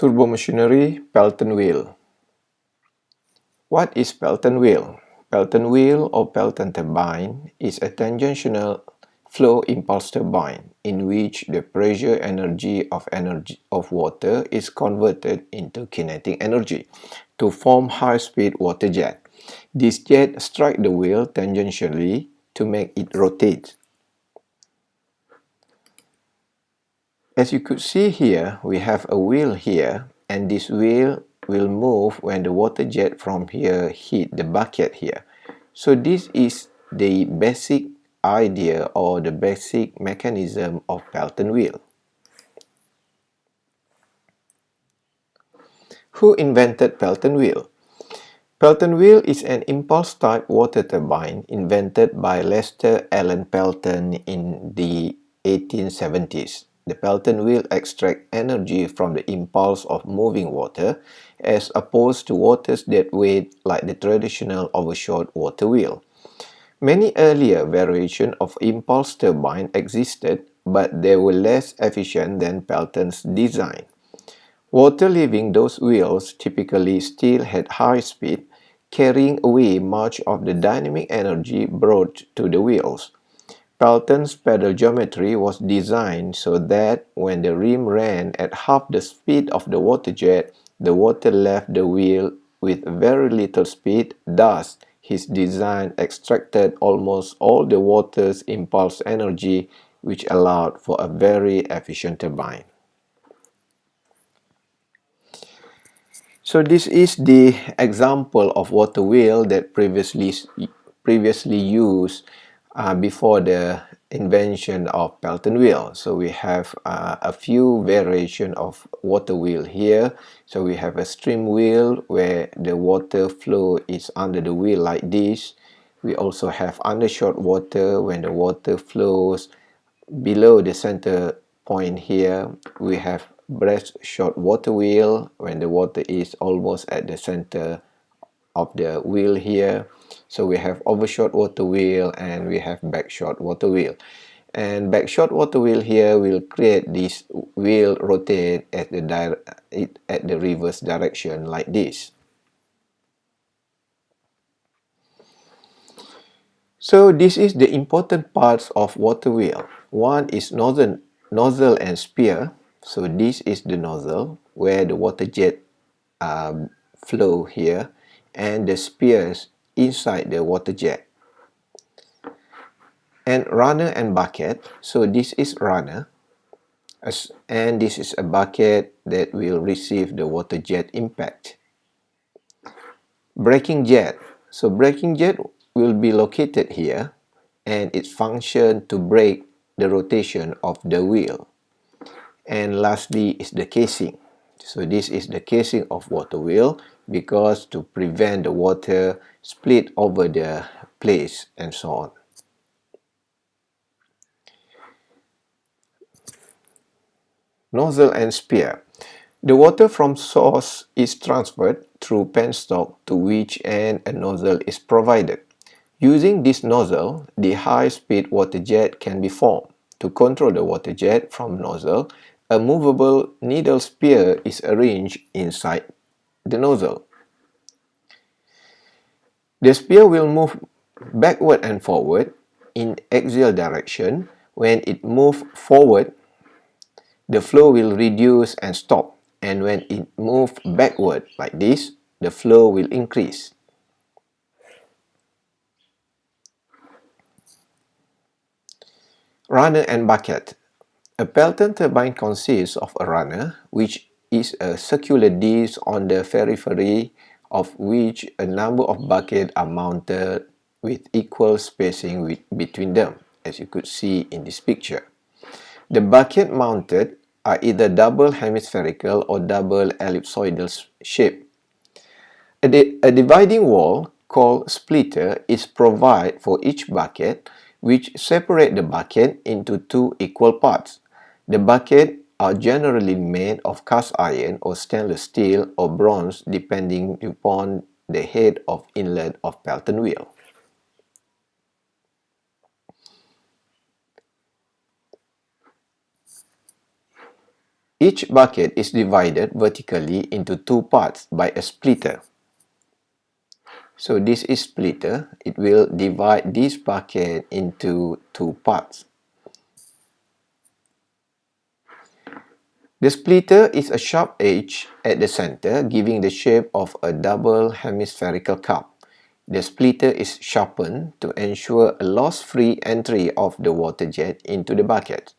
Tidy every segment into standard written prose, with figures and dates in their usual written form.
Turbomachinery Pelton wheel. What is Pelton wheel? Pelton wheel or Pelton turbine is a tangential flow impulse turbine in which the pressure energy of water is converted into kinetic energy to form high-speed water jet. This jet strikes the wheel tangentially to make it rotate. As you could see here, we have a wheel here, and this wheel will move when the water jet from here hit the bucket here. So this is the basic idea or the basic mechanism of Pelton wheel. Who invented Pelton wheel? Pelton wheel is an impulse-type water turbine invented by Lester Allen Pelton in the 1870s. The Pelton wheel extracts energy from the impulse of moving water, as opposed to water's dead weight like the traditional overshot water wheel. Many earlier variations of impulse turbine existed, but they were less efficient than Pelton's design. Water leaving those wheels typically still had high speed, carrying away much of the dynamic energy brought to the wheels. Pelton's pedal geometry was designed so that when the rim ran at half the speed of the water jet, the water left the wheel with very little speed. Thus, his design extracted almost all the water's impulse energy, which allowed for a very efficient turbine. So this is the example of water wheel that previously used before the invention of Pelton wheel. So we have a few variation of water wheel here. So we have a stream wheel where the water flow is under the wheel like this. We also have undershot water when the water flows below the center point here. We have breastshot water wheel when the water is almost at the center of the wheel here. So we have overshot water wheel and we have backshot water wheel. And backshot water wheel here will create this wheel rotate at the reverse direction like this. So this is the important parts of water wheel. One is nozzle and SPEA. So this is the nozzle where the water jet flow here, and the SPEAs inside the water jet. And runner and bucket. So this is runner, and this is a bucket that will receive the water jet impact. Braking jet. So braking jet will be located here, and its function to brake the rotation of the wheel. And lastly is the casing. So this is the casing of water wheel, because to prevent the water split over the place and so on. Nozzle and SPEA. The water from source is transferred through penstock to which end a nozzle is provided. Using this nozzle, the high-speed water jet can be formed. To control the water jet from nozzle, a movable needle SPEA is arranged inside the nozzle. The SPEA will move backward and forward in axial direction. When it moves forward, the flow will reduce and stop, and when it moves backward like this, the flow will increase. Runner and bucket. A Pelton turbine consists of a runner, which is a circular disc on the periphery of which a number of buckets are mounted with equal spacing between them, as you could see in this picture. The bucket mounted are either double hemispherical or double ellipsoidal shape. A dividing wall called splitter is provided for each bucket, which separate the bucket into two equal parts. The buckets are generally made of cast iron or stainless steel or bronze, depending upon the head of inlet of Pelton wheel. Each bucket is divided vertically into two parts by a splitter. So this is splitter. It will divide this bucket into two parts. The splitter is a sharp edge at the center, giving the shape of a double hemispherical cup. The splitter is sharpened to ensure a loss-free entry of the water jet into the bucket.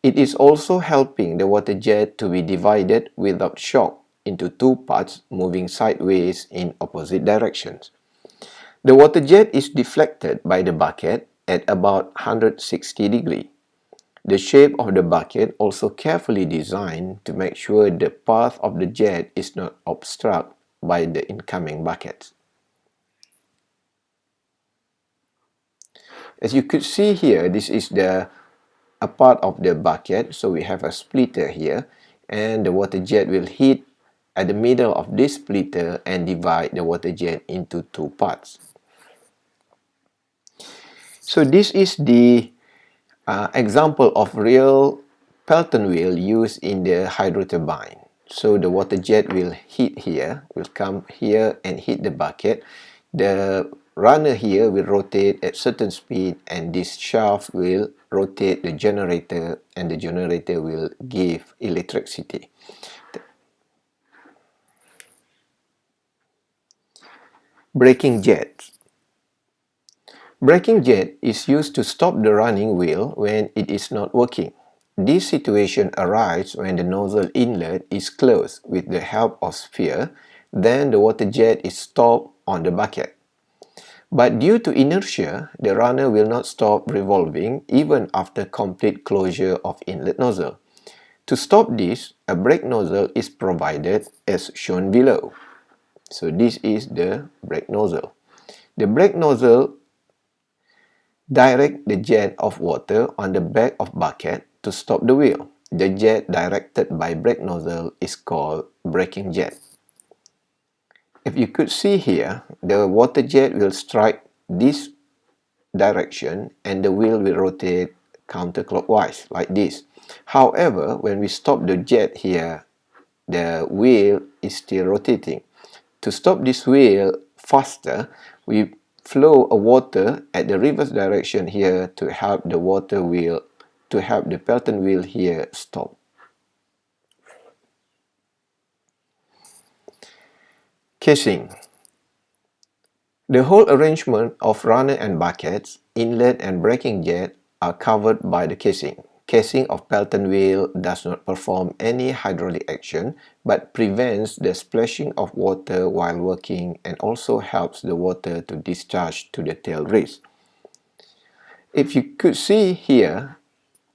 It is also helping the water jet to be divided without shock into two parts moving sideways in opposite directions. The water jet is deflected by the bucket at about 160 degrees. The shape of the bucket also carefully designed to make sure the path of the jet is not obstructed by the incoming buckets. As you could see here, this is a part of the bucket, so we have a splitter here, and the water jet will hit at the middle of this splitter and divide the water jet into two parts. So this is the example of real Pelton wheel used in the hydro turbine. So the water jet will hit here, will come here and hit the bucket. The runner here will rotate at certain speed, and this shaft will rotate the generator, and the generator will give electricity. Braking jet. Braking jet is used to stop the running wheel when it is not working. This situation arises when the nozzle inlet is closed with the help of SPEA, then the water jet is stopped on the bucket. But due to inertia, the runner will not stop revolving even after complete closure of inlet nozzle. To stop this, a brake nozzle is provided as shown below. So this is the brake nozzle. The brake nozzle direct the jet of water on the back of bucket to stop the wheel. The jet directed by brake nozzle is called braking jet. If you could see here, the water jet will strike this direction and the wheel will rotate counterclockwise like this. However, when we stop the jet here, the wheel is still rotating. To stop this wheel faster, we flow a water at the reverse direction here to help the water wheel, to help the Pelton wheel here stop. Casing. The whole arrangement of runner and buckets, inlet and braking jet are covered by the casing. Casing of Pelton wheel does not perform any hydraulic action but prevents the splashing of water while working and also helps the water to discharge to the tail race. If you could see here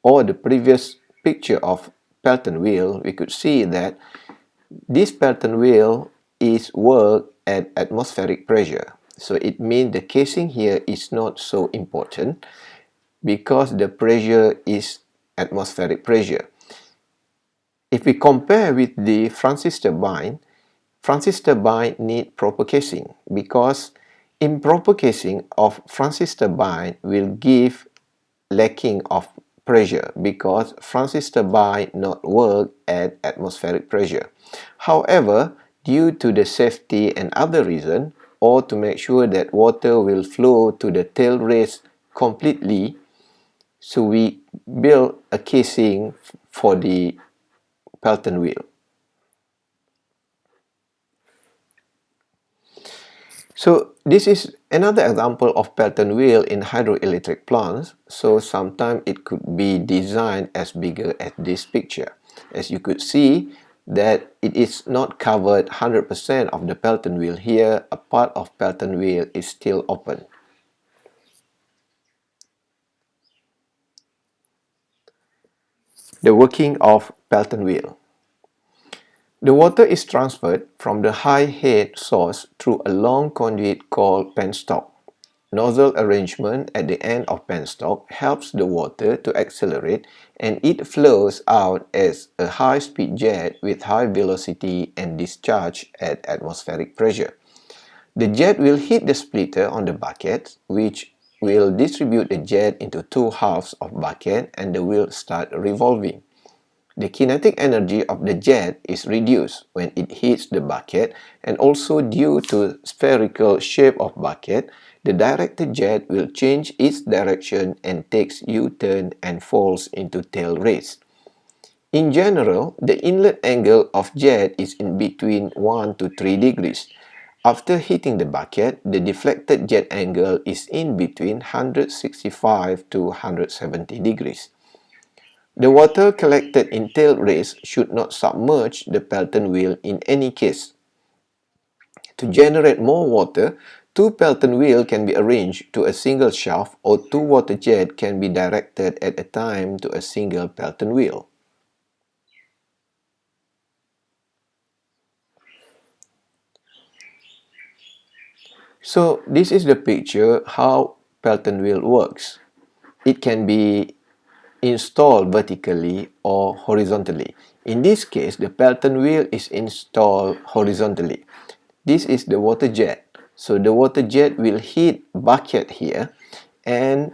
or the previous picture of Pelton wheel, we could see that this Pelton wheel is worked at atmospheric pressure. So it means the casing here is not so important because the pressure is atmospheric pressure. If we compare with the Francis turbine need proper casing because improper casing of Francis turbine will give lacking of pressure because Francis turbine not work at atmospheric pressure. However, due to the safety and other reason, or to make sure that water will flow to the tail race completely, so we build a casing for the Pelton wheel. So this is another example of Pelton wheel in hydroelectric plants. So sometimes it could be designed as bigger as this picture. As you could see that it is not covered 100% of the Pelton wheel here. A part of Pelton wheel is still open. The working of Pelton wheel. The water is transferred from the high head source through a long conduit called penstock. Nozzle arrangement at the end of penstock helps the water to accelerate and it flows out as a high-speed jet with high velocity and discharge at atmospheric pressure. The jet will hit the splitter on the bucket, which will distribute the jet into two halves of bucket and the wheel start revolving. The kinetic energy of the jet is reduced when it hits the bucket, and also due to spherical shape of bucket, the directed jet will change its direction and takes U-turn and falls into tail race. In general, the inlet angle of jet is in between 1 to 3 degrees. After hitting the bucket, the deflected jet angle is in between 165 to 170 degrees. The water collected in tail race should not submerge the Pelton wheel in any case. To generate more water, two Pelton wheels can be arranged to a single shaft, or two water jets can be directed at a time to a single Pelton wheel. So this is the picture how Pelton wheel works. It can be installed vertically or horizontally. In this case, the Pelton wheel is installed horizontally. This is the water jet. So the water jet will hit bucket here, and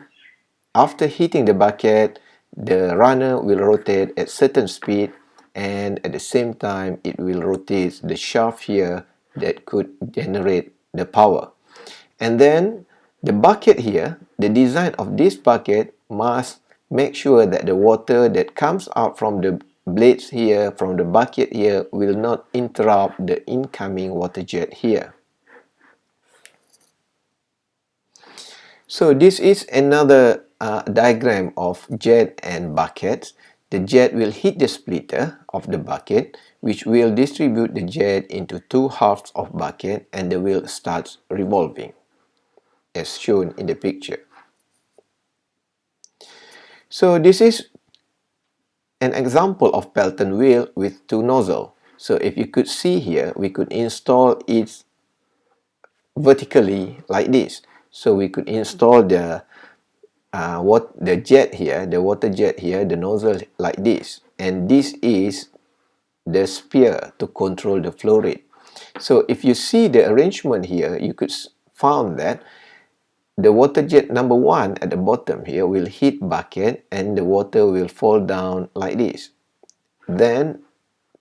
after hitting the bucket, the runner will rotate at certain speed, and at the same time it will rotate the shaft here that could generate the power. And then the bucket here, the design of this bucket must make sure that the water that comes out from the blades here, from the bucket here, will not interrupt the incoming water jet here. So this is another diagram of jet and buckets. The jet will hit the splitter of the bucket, which will distribute the jet into two halves of bucket, and the wheel starts revolving, as shown in the picture. So this is an example of Pelton wheel with two nozzles. So if you could see here, we could install it vertically like this. So we could install the jet here, the water jet here, the nozzle like this. And this is the SPEA to control the flow rate. So if you see the arrangement here, you could find that the water jet number 1 at the bottom here will hit bucket, and the water will fall down like this. Then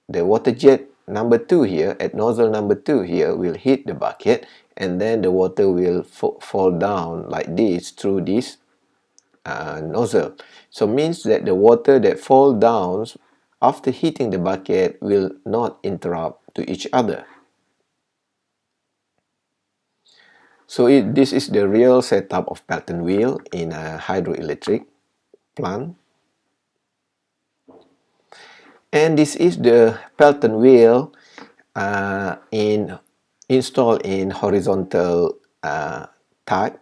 the water jet number 2 here at nozzle number 2 here will hit the bucket, and then the water will fall down like this through this nozzle. So means that the water that fall down after hitting the bucket will not interrupt to each other. So this is the real setup of Pelton wheel in a hydroelectric plant. And this is the Pelton wheel installed in horizontal type.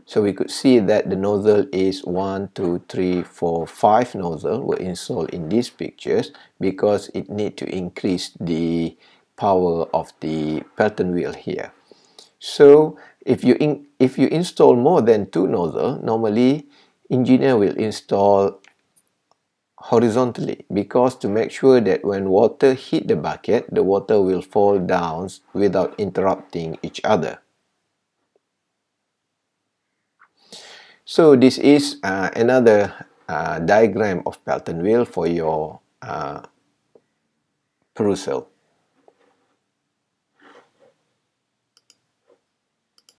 So we could see that the nozzle is 1, 2, 3, 4, 5 nozzles were installed in these pictures because it need to increase the power of the Pelton wheel here. So if you install more than 2 nozzles, normally engineer will install horizontally, because to make sure that when water hit the bucket, the water will fall down without interrupting each other. So this is another diagram of Pelton wheel for your perusal.